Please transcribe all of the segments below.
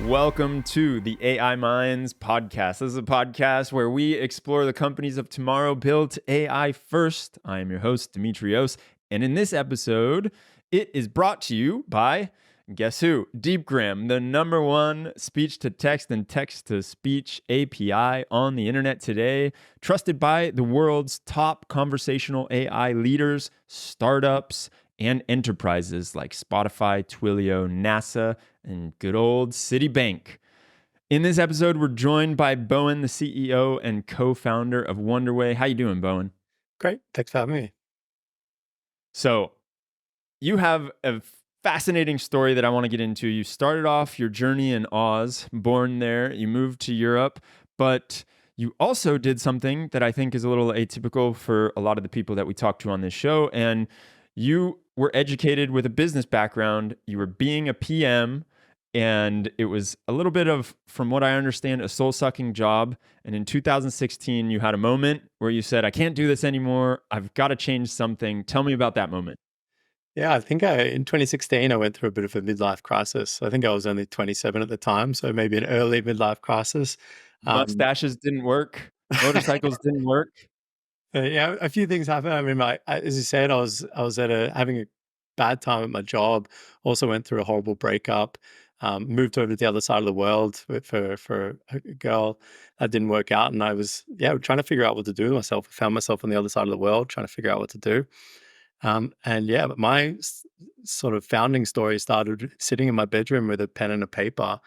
Welcome to the AIMinds podcast. This is a podcast where we explore the companies of tomorrow built AI first. I am your host, Demetrios, and in this episode, it is brought to you by, guess who? Deepgram, the number one speech-to-text and text-to-speech API on the internet today, trusted by the world's top conversational AI leaders, startups, and enterprises like Spotify, Twilio, NASA, and good old Citibank. In this episode, we're joined by Bowen, the CEO and co-founder of Wonderway. How you doing, Bowen? Great. Thanks for having me. So you have a fascinating story that I want to get into. You started off your journey in Oz, born there. You moved to Europe, but you also did something that I think is a little atypical for a lot of the people that we talk to on this show. And you were educated with a business background. You were being a PM, and it was a little bit of, from what I understand, a soul-sucking job. And in 2016, you had a moment where you said, I can't do this anymore. I've got to change something. Tell me about that moment. Yeah, I think in 2016, I went through a bit of a midlife crisis. I think I was only 27 at the time, so maybe an early midlife crisis. Mustaches didn't work. Motorcycles didn't work. Yeah, a few things happened. I mean, as you said, I was having a bad time at my job. Also went through a horrible breakup. Moved over to the other side of the world for a girl. That didn't work out, and I was trying to figure out what to do with myself. I found myself on the other side of the world, trying to figure out what to do. But my sort of founding story started sitting in my bedroom with a pen and a paper,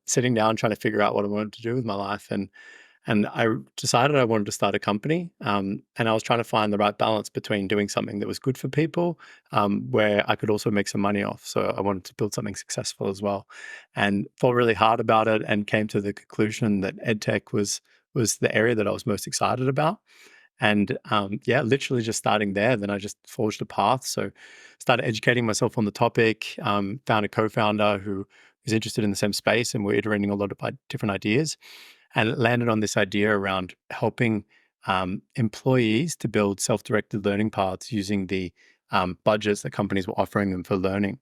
sitting down trying to figure out what I wanted to do with my life. And I decided I wanted to start a company. And I was trying to find the right balance between doing something that was good for people, where I could also make some money off. So I wanted to build something successful as well, and thought really hard about it and came to the conclusion that Edtech was the area that I was most excited about. And literally just starting there, then I just forged a path. So started educating myself on the topic, found a co-founder who was interested in the same space, and we're iterating a lot of different ideas, and it landed on this idea around helping employees to build self-directed learning paths using the budgets that companies were offering them for learning.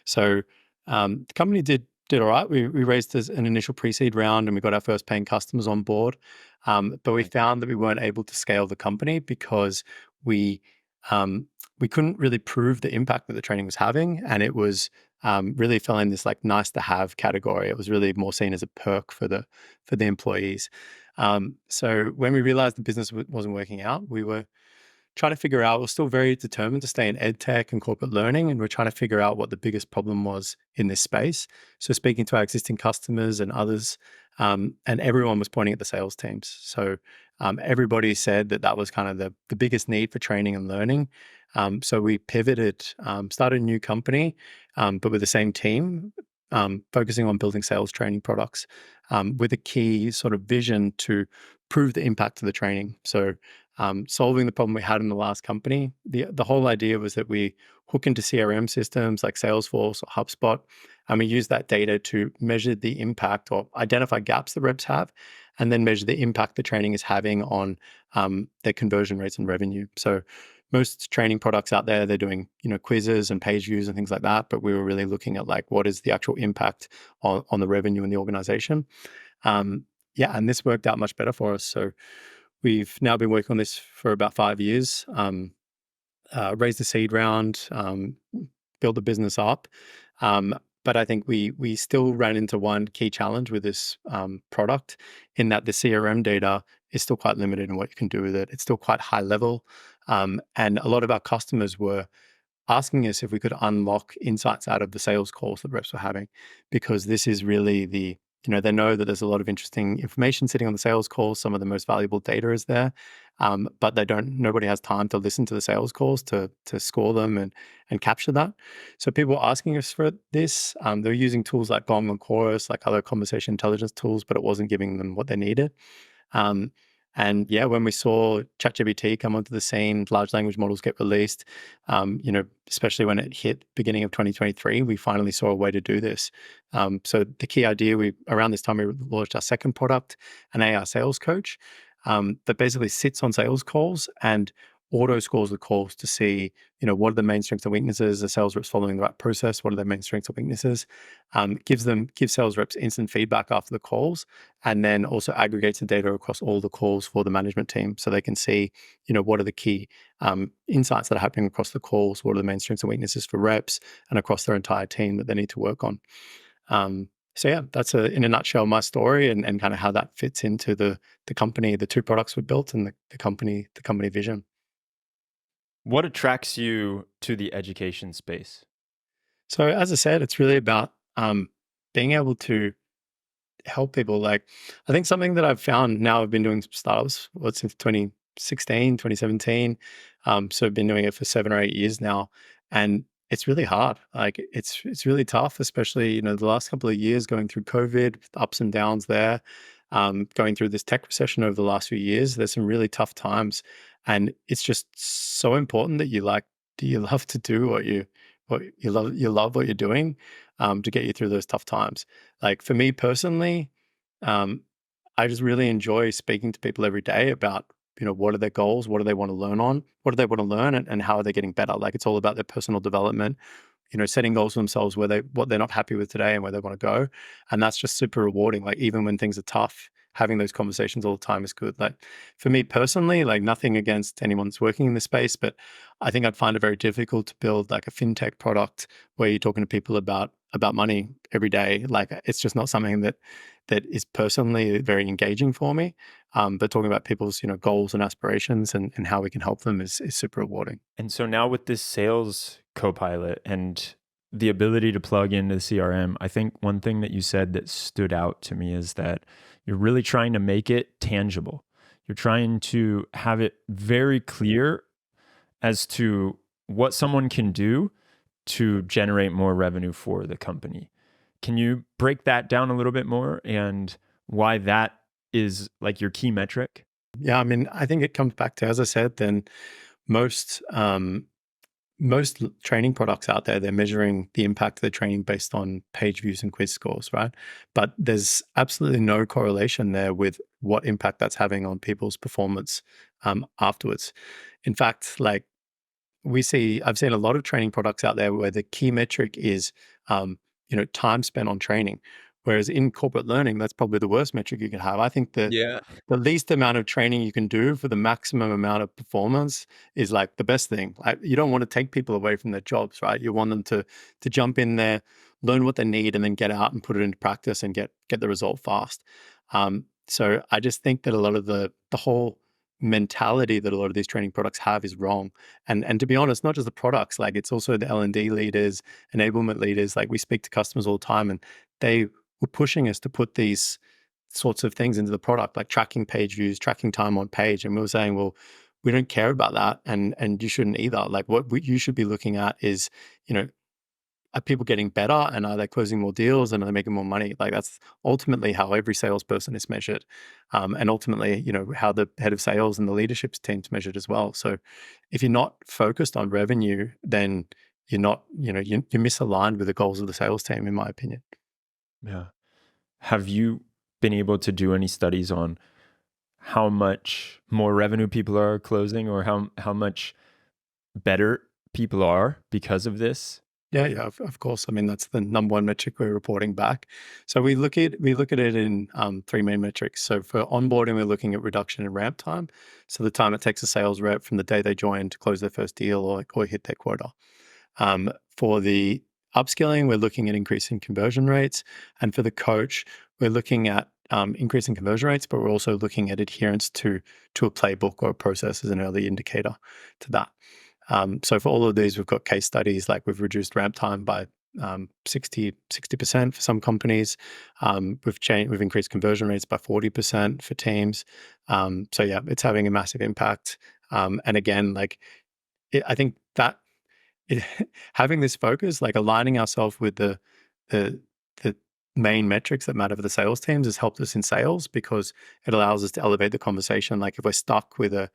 So the company did all right. We raised an initial pre-seed round, and we got our first paying customers on board. But we found that we weren't able to scale the company because we couldn't really prove the impact that the training was having, and it was really fell in this like nice to have category. It was really more seen as a perk for the employees. So when we realized the business wasn't working out, we were trying to figure out, we're still very determined to stay in edtech and corporate learning, and we're trying to figure out what the biggest problem was in this space. So speaking to our existing customers and others, and everyone was pointing at the sales teams. So everybody said that was kind of the biggest need for training and learning. So we pivoted, started a new company, but with the same team, focusing on building sales training products, with a key sort of vision to prove the impact of the training. So solving the problem we had in the last company. The whole idea was that we hook into CRM systems like Salesforce or HubSpot, and we use that data to measure the impact or identify gaps that reps have, and then measure the impact the training is having on their conversion rates and revenue. So most training products out there, they're doing quizzes and page views and things like that, but we were really looking at like what is the actual impact on the revenue in the organization. And this worked out much better for us. So we've now been working on this for about 5 years, raised a seed round, built the business up. But I think we still ran into one key challenge with this product, in that the CRM data is still quite limited in what you can do with it. It's still quite high level. And a lot of our customers were asking us if we could unlock insights out of the sales calls that reps were having, because this is really they know that there's a lot of interesting information sitting on the sales calls. Some of the most valuable data is there, but nobody has time to listen to the sales calls to score them and capture that. So people were asking us for this. They're using tools like Gong and Chorus, like other conversation intelligence tools, but it wasn't giving them what they needed. When we saw ChatGPT come onto the scene, large language models get released, especially when it hit beginning of 2023, we finally saw a way to do this. So the key idea, around this time, we launched our second product, an AI sales coach, that basically sits on sales calls and auto scores the calls to see, what are the main strengths and weaknesses, the sales reps following the right process, what are their main strengths and weaknesses, gives sales reps instant feedback after the calls, and then also aggregates the data across all the calls for the management team so they can see, what are the key insights that are happening across the calls, what are the main strengths and weaknesses for reps and across their entire team that they need to work on. So yeah, that's in a nutshell my story and kind of how that fits into the company, the two products we built, and the company vision. What attracts you to the education space? So as I said, it's really about being able to help people. Like, I think something that I've found now, I've been doing startups since 2016, 2017. So I've been doing it for 7 or 8 years now. And it's really hard. Like it's really tough, especially, the last couple of years going through COVID, ups and downs there, going through this tech recession over the last few years. There's some really tough times. And it's just so important that do you love to do you love what you're doing, to get you through those tough times. Like for me personally, um, I just really enjoy speaking to people every day about, what are their goals? What do they want to learn on? What do they want to learn and how are they getting better? Like it's all about their personal development, setting goals for themselves what they're not happy with today and where they want to go. And that's just super rewarding. Like even when things are tough, having those conversations all the time is good. Like for me personally, like nothing against anyone that's working in the space, but I think I'd find it very difficult to build like a fintech product where you're talking to people about money every day. Like it's just not something that is personally very engaging for me. But talking about people's, goals and aspirations and how we can help them is super rewarding. And so now with this sales copilot and the ability to plug into the CRM, I think one thing that you said that stood out to me is that you're really trying to make it tangible. You're trying to have it very clear as to what someone can do to generate more revenue for the company. Can you break that down a little bit more and why that is like your key metric? Yeah, I mean, I think it comes back to, as I said, then most training products out there, they're measuring the impact of the training based on page views and quiz scores, right? But there's absolutely no correlation there with what impact that's having on people's performance afterwards. In fact, like I've seen a lot of training products out there where the key metric is, time spent on training. Whereas in corporate learning, that's probably the worst metric you can have. I think that Yeah. the least amount of training you can do for the maximum amount of performance is like the best thing. Like you don't want to take people away from their jobs, right? You want them to jump in there, learn what they need, and then get out and put it into practice and get the result fast. So I just think that a lot of the whole mentality that a lot of these training products have is wrong. And to be honest, not just the products, like it's also the L&D leaders, enablement leaders. Like we speak to customers all the time, and they were pushing us to put these sorts of things into the product, like tracking page views, tracking time on page. And we were saying, well, we don't care about that, and you shouldn't either. Like you should be looking at is, are people getting better, and are they closing more deals, and are they making more money? Like that's ultimately how every salesperson is measured, and ultimately, how the head of sales and the leadership team's measured as well. So, if you're not focused on revenue, then you're not, you're misaligned with the goals of the sales team, in my opinion. Yeah. Have you been able to do any studies on how much more revenue people are closing or how much better people are because of this? Yeah, of course. I mean, that's the number one metric we're reporting back. So we look at it in three main metrics. So for onboarding, we're looking at reduction in ramp time. So the time it takes a sales rep from the day they join to close their first deal or hit their quota. For the upskilling, we're looking at increasing conversion rates, and for the coach, we're looking at increasing conversion rates, but we're also looking at adherence to a playbook or a process as an early indicator to that. So for all of these, we've got case studies, like we've reduced ramp time by 60% for some companies. We've increased conversion rates by 40% for teams. So yeah, it's having a massive impact. And again, like I think that it, having this focus, like aligning ourselves with the the main metrics that matter for the sales teams, has helped us in sales because it allows us to elevate the conversation. Like if we're stuck with a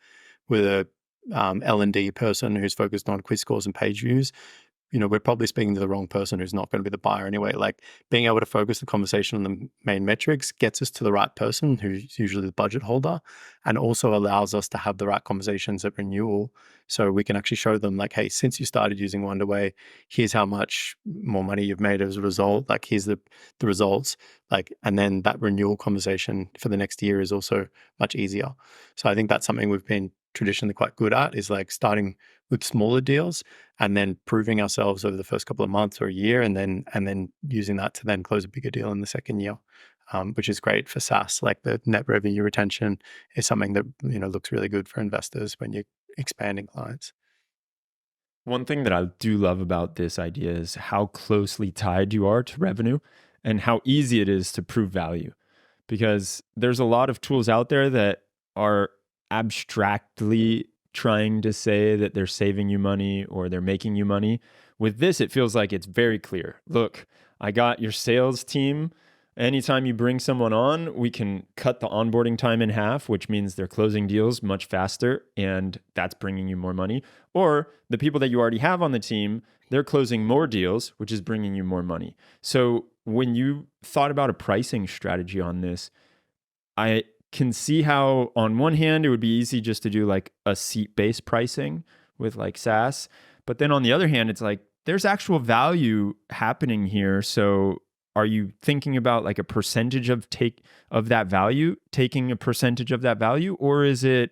L&D person who's focused on quiz scores and page views, we're probably speaking to the wrong person who's not going to be the buyer anyway. Like being able to focus the conversation on the main metrics gets us to the right person who's usually the budget holder, and also allows us to have the right conversations at renewal. So we can actually show them like, hey, since you started using Wonderway, here's how much more money you've made as a result. Like here's the results. Like, and then that renewal conversation for the next year is also much easier. So I think that's something we've been traditionally quite good at, is like starting with smaller deals and then proving ourselves over the first couple of months or a year, and then using that to then close a bigger deal in the second year, which is great for SaaS. Like the net revenue retention is something that looks really good for investors when you're expanding clients. One thing that I do love about this idea is how closely tied you are to revenue and how easy it is to prove value. Because there's a lot of tools out there that are abstractly trying to say that they're saving you money or they're making you money. With this, it feels like it's very clear. Look, I got your sales team. Anytime you bring someone on, we can cut the onboarding time in half, which means they're closing deals much faster, and that's bringing you more money. Or the people that you already have on the team, they're closing more deals, which is bringing you more money. So when you thought about a pricing strategy on this, I can see how on one hand, it would be easy just to do like a seat-based pricing with like SaaS. But then on the other hand, it's like there's actual value happening here. So are you thinking about like a percentage of that value, taking a percentage of that value, or is it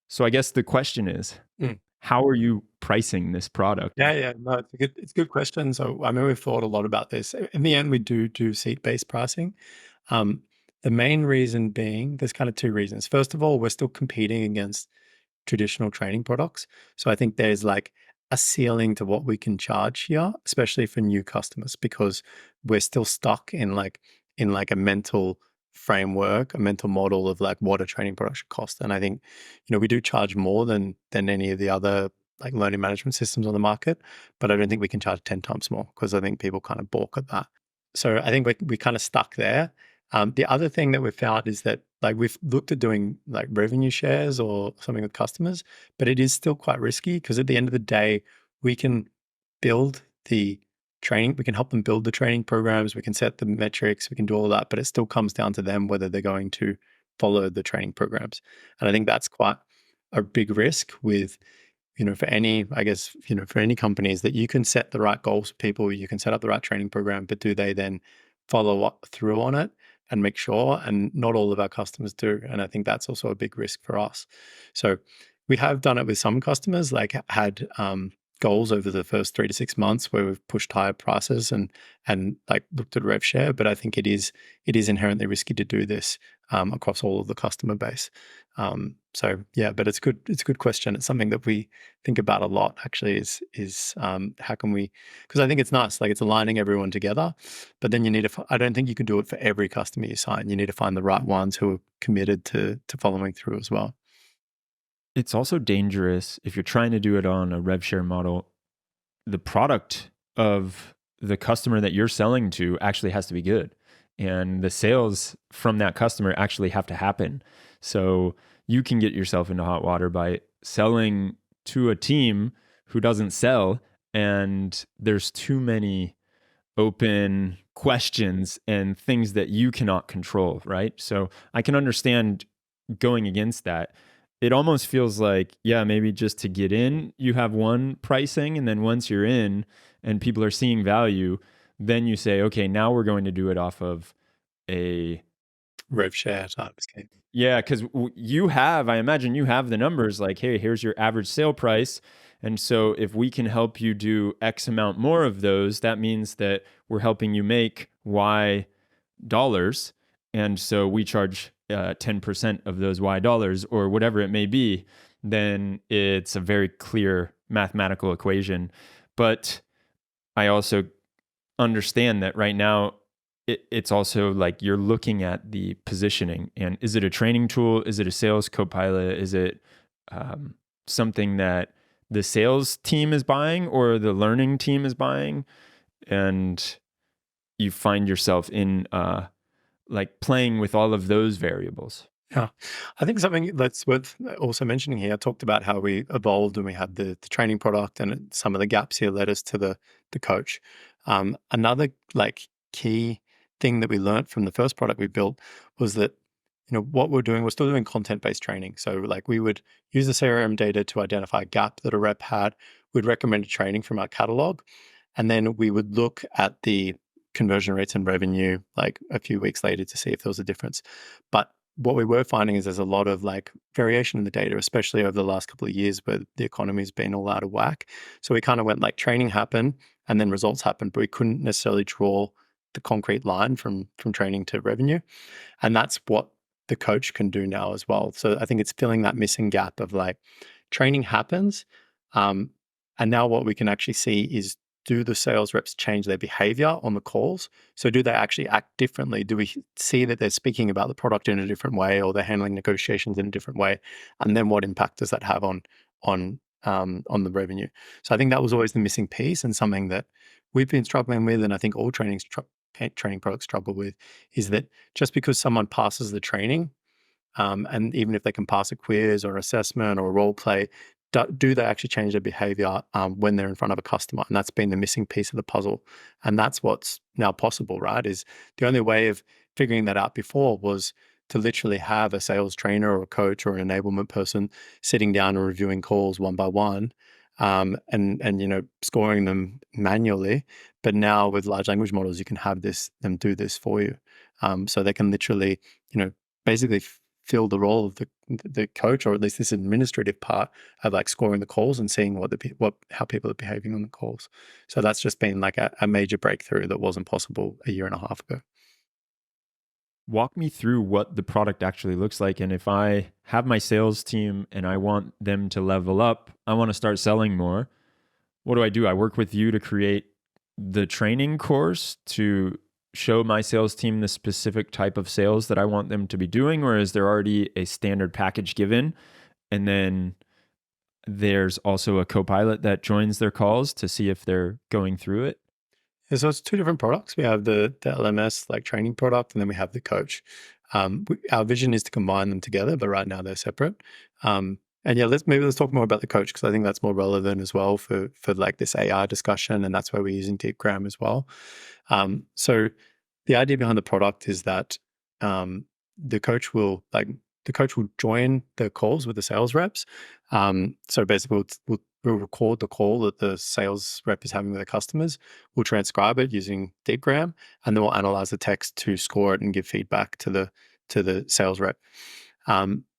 so I guess the question is, Mm. how are you pricing this product? Yeah. No, it's a good question. So I mean, we've thought a lot about this. In the end, we do seat-based pricing. Um, the main reason being, there's kind of two reasons. First of all, we're still competing against traditional training products. So I think there's like a ceiling to what we can charge here, especially for new customers, because we're still stuck in like a mental framework, a mental model of like what a training product should cost. And I think, we do charge more than any of the other like learning management systems on the market, but I don't think we can charge 10 times more, because I think people kind of balk at that. So I think we kind of stuck there. The other thing that we've found is that like we've looked at doing like revenue shares or something with customers, but it is still quite risky, because at the end of the day, we can build the training, we can help them build the training programs, we can set the metrics, we can do all of that, but it still comes down to them whether they're going to follow the training programs. And I think that's quite a big risk with, for any, I guess, for any companies, that you can set the right goals for people, you can set up the right training program, but do they then follow through on it and make sure? And not all of our customers do. And I think that's also a big risk for us. So we have done it with some customers, like had goals over the first 3 to 6 months where we've pushed higher prices and like looked at rev share. But I think it is inherently risky to do this across all of the customer base. So yeah, but it's good. It's a good question. It's something that we think about a lot, actually, is how can we, because I think it's nice, like it's aligning everyone together, but then you need to, I don't think you can do it for every customer you sign. You need to find the right ones who are committed to following through as well. It's also dangerous if you're trying to do it on a rev share model. The product of the customer that you're selling to actually has to be good. And the sales from that customer actually have to happen. So you can get yourself into hot water by selling to a team who doesn't sell, and there's too many open questions and things that you cannot control, right? So I can understand going against that. It almost feels like, yeah, maybe just to get in, you have one pricing, and then once you're in and people are seeing value, then you say, okay, now we're going to do it off of a Rev share type scheme. yeah, because you have, I imagine you have the numbers like, hey, here's your average sale price. And so if we can help you do X amount more of those, that means that we're helping you make Y dollars. And so we charge 10% of those Y dollars or whatever it may be. Then it's a very clear mathematical equation. But I also understand that right now it's also like you're looking at the positioning, and is it a training tool? Is it a sales copilot? Is it something that the sales team is buying or the learning team is buying? And you find yourself in like playing with all of those variables. Yeah. I think something that's worth also mentioning here, I talked about how we evolved and we had the training product, and some of the gaps here led us to the coach. Another like key thing that we learned from the first product we built was that, what we're doing, we're still doing content-based training. So like we would use the CRM data to identify a gap that a rep had. We'd recommend a training from our catalog. And then we would look at the conversion rates and revenue like a few weeks later to see if there was a difference. But what we were finding is there's a lot of like variation in the data, especially over the last couple of years where the economy's been all out of whack. So we kind of went like training happened and then results happened, but we couldn't necessarily draw the concrete line from training to revenue. And that's what the coach can do now as well. So I think it's filling that missing gap of like training happens. Um, and now what we can actually see is, do the sales reps change their behavior on the calls? So do they actually act differently? Do we see that they're speaking about the product in a different way, or they're handling negotiations in a different way? And then what impact does that have on the revenue? So I think that was always the missing piece, and something that we've been struggling with, and I think all training products struggle with, is that just because someone passes the training, and even if they can pass a quiz or assessment or a role play, do they actually change their behavior when they're in front of a customer? And that's been the missing piece of the puzzle. And that's what's now possible, right? Is the only way of figuring that out before was to literally have a sales trainer or a coach or an enablement person sitting down and reviewing calls one by one, and scoring them manually. But now with large language models, you can have them do this for you. So they can literally, basically fill the role of the coach, or at least this administrative part of like scoring the calls and seeing how people are behaving on the calls. So that's just been like a major breakthrough that wasn't possible a year and a half ago. Walk me through what the product actually looks like. And if I have my sales team and I want them to level up, I want to start selling more. What do? I work with you to create the training course to show my sales team the specific type of sales that I want them to be doing, or is there already a standard package given? And then there's also a co-pilot that joins their calls to see if they're going through it. Yeah, so it's two different products. We have the LMS like training product, and then we have the coach. Our vision is to combine them together, but right now they're separate. And yeah, let's talk more about the coach, because I think that's more relevant as well for like this AI discussion, and that's why we're using Deepgram as well. So the idea behind the product is that um, the coach will join the calls with the sales reps. So basically, we'll record the call that the sales rep is having with the customers. We'll transcribe it using Deepgram, and then we'll analyze the text to score it and give feedback to the sales rep.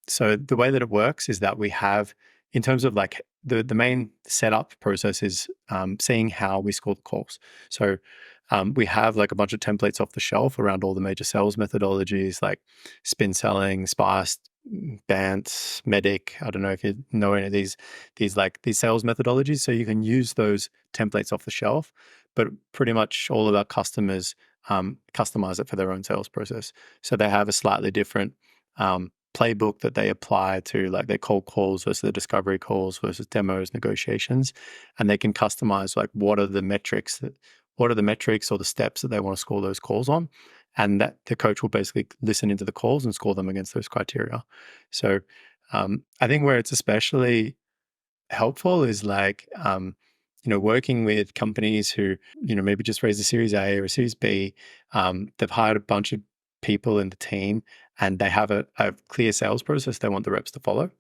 So the way that it works is that we have, in terms of like the main setup process is seeing how we score the calls. So we have like a bunch of templates off the shelf around all the major sales methodologies like spin selling, SPICE, BANT, MEDIC. I don't know if you know any of these sales methodologies. So you can use those templates off the shelf, but pretty much all of our customers customize it for their own sales process. So they have a slightly different playbook that they apply to like their cold calls versus the discovery calls versus demos, negotiations, and they can customize like what are the metrics or the steps that they want to score those calls on, and that the coach will basically listen into the calls and score them against those criteria. So I think where it's especially helpful is like working with companies who maybe just raised a Series A or a Series B. They've hired a bunch of people in the team, and they have a clear sales process they want the reps to follow.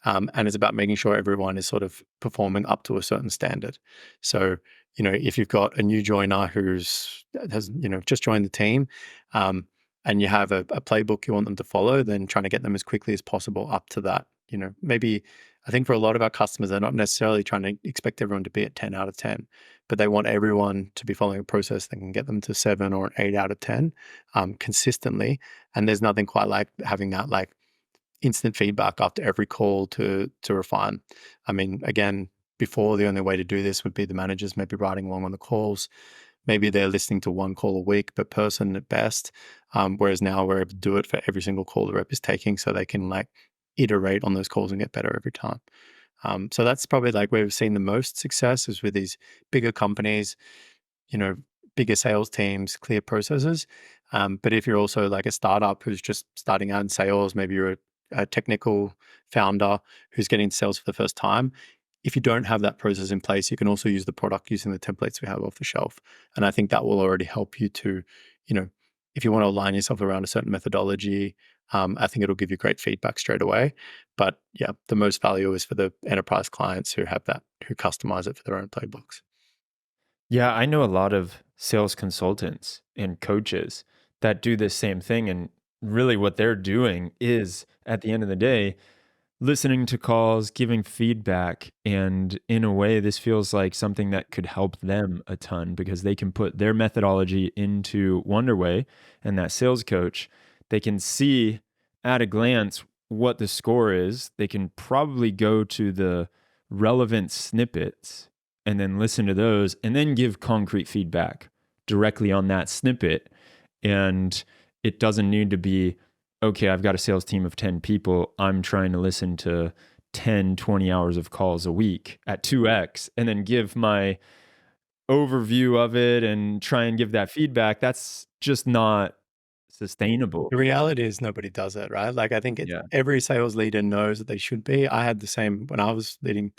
And it's about making sure everyone is sort of performing up to a certain standard. So, if you've got a new joiner has just joined the team, and you have a playbook you want them to follow, then trying to get them as quickly as possible up to that. Maybe I think for a lot of our customers, they're not necessarily trying to expect everyone to be at 10 out of 10, but they want everyone to be following a process that can get them to 7 or 8 out of 10 consistently. And there's nothing quite like having that like instant feedback after every call to refine. I mean, again, before the only way to do this would be the managers maybe writing along on the calls. Maybe they're listening to one call a week per person at best. Whereas now we're able to do it for every single call the rep is taking, so they can like iterate on those calls and get better every time. So that's probably like where we've seen the most success is with these bigger companies, you know, bigger sales teams, clear processes. But if you're also like a startup who's just starting out in sales, maybe you're a technical founder who's getting into sales for the first time, if you don't have that process in place, you can also use the product using the templates we have off the shelf. And I think that will already help you to, you know, if you want to align yourself around a certain methodology, I think it'll give you great feedback straight away. But yeah, the most value is for the enterprise clients who have that, who customize it for their own playbooks. Yeah, I know a lot of sales consultants and coaches that do this same thing. And really, what they're doing is at the end of the day, listening to calls, giving feedback. And in a way, this feels like something that could help them a ton because they can put their methodology into Wonderway, and that sales coach, they can see at a glance what the score is. They can probably go to the relevant snippets and then listen to those and then give concrete feedback directly on that snippet. And it doesn't need to be, okay, I've got a sales team of 10 people. I'm trying to listen to 10, 20 hours of calls a week at 2x and then give my overview of it and try and give that feedback. That's just not sustainable. The reality is nobody does it, right? Like I think Yeah. every sales leader knows that they should be. I had the same when I was leading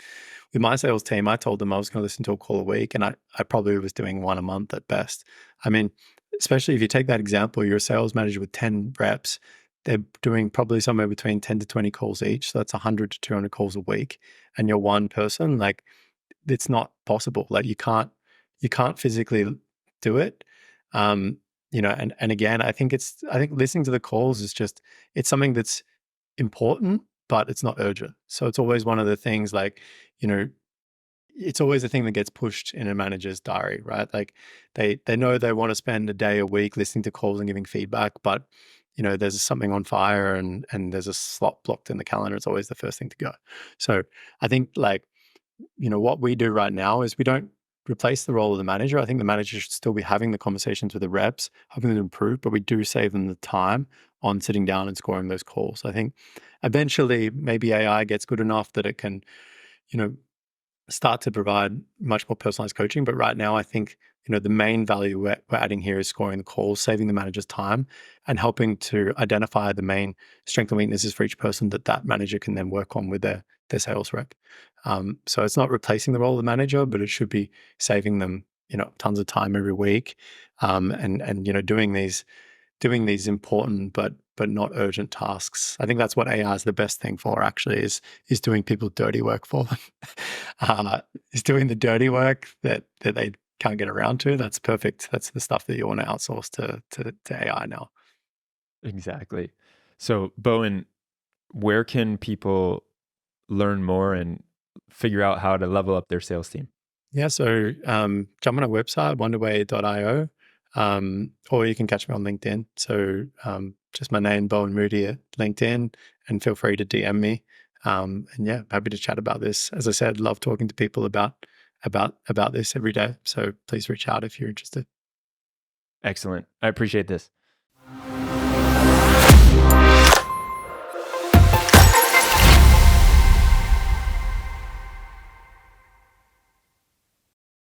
with my sales team. I told them I was going to listen to a call a week, and I probably was doing one a month at best. I mean, especially if you take that example, you're a sales manager with 10 reps. They're doing probably somewhere between 10 to 20 calls each. So that's 100 to 200 calls a week. And you're one person, like it's not possible. Like you can't physically do it. Um, and again, I think listening to the calls is just, it's something that's important, but it's not urgent. So it's always one of the things like, you know, it's always a thing that gets pushed in a manager's diary, right? Like they know they want to spend a day a week listening to calls and giving feedback, but there's something on fire and there's a slot blocked in the calendar. It's always the first thing to go. So I think like what we do right now is we don't replace the role of the manager. I think the manager should still be having the conversations with the reps, helping them improve, but we do save them the time on sitting down and scoring those calls. I think eventually maybe AI gets good enough that it can, you know, start to provide much more personalized coaching. But right now, I think the main value we're adding here is scoring the calls, saving the manager's time, and helping to identify the main strengths and weaknesses for each person that manager can then work on with their sales rep. So it's not replacing the role of the manager, but it should be saving them tons of time every week, and doing these important but not urgent tasks. I think that's what AI is the best thing for. Actually, is doing people's dirty work for them. Is doing the dirty work that they can't get around to. That's perfect. That's the stuff that you want to outsource to AI now. Exactly. So, Bowen, where can people learn more and figure out how to level up their sales team? Yeah, so jump on our website, wonderway.io, or you can catch me on LinkedIn. So just my name, Bowen Moody at LinkedIn, and feel free to DM me. And yeah, happy to chat about this. As I said, love talking to people about this every day. So please reach out if you're interested. Excellent. I appreciate this.